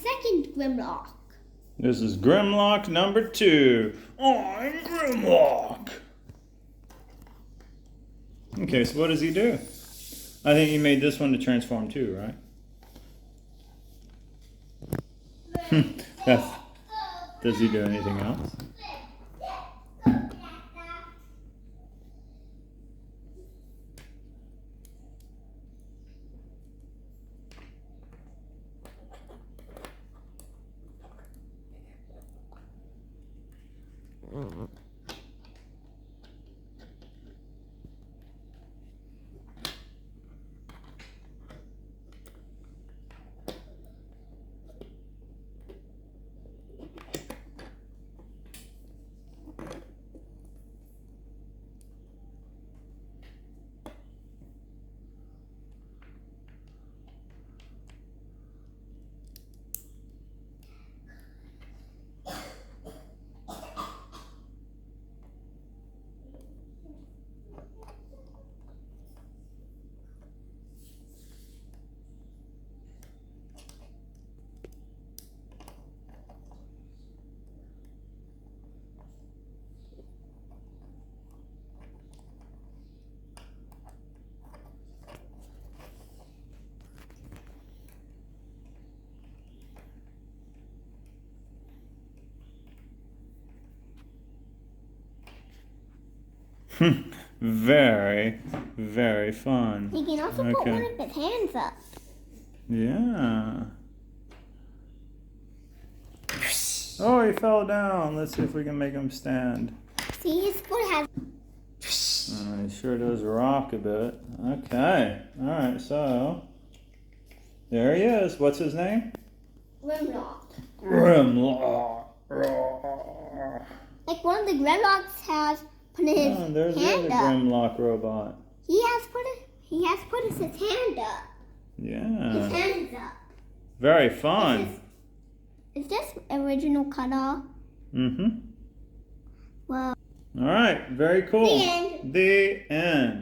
second Grimlock. This is Grimlock number 2. I'm Grimlock. Okay, so what does he do? I think you made this one to transform too, right? Does he do anything else? Very, very fun. He can also put one of his hands up. Yeah. Oh, he fell down. Let's see if we can make him stand. See, his foot has... He sure does rock a bit. Okay. All right, so there he is. What's his name? Grimlock. Grimlock. Like one of the Grimlocks has put his There's the hand other up. Grimlock robot. He has put his hand up. Yeah. His hands up. Very fun. Is this original cut-off? Mm-hmm. Well. All right. Very cool. The end. The end.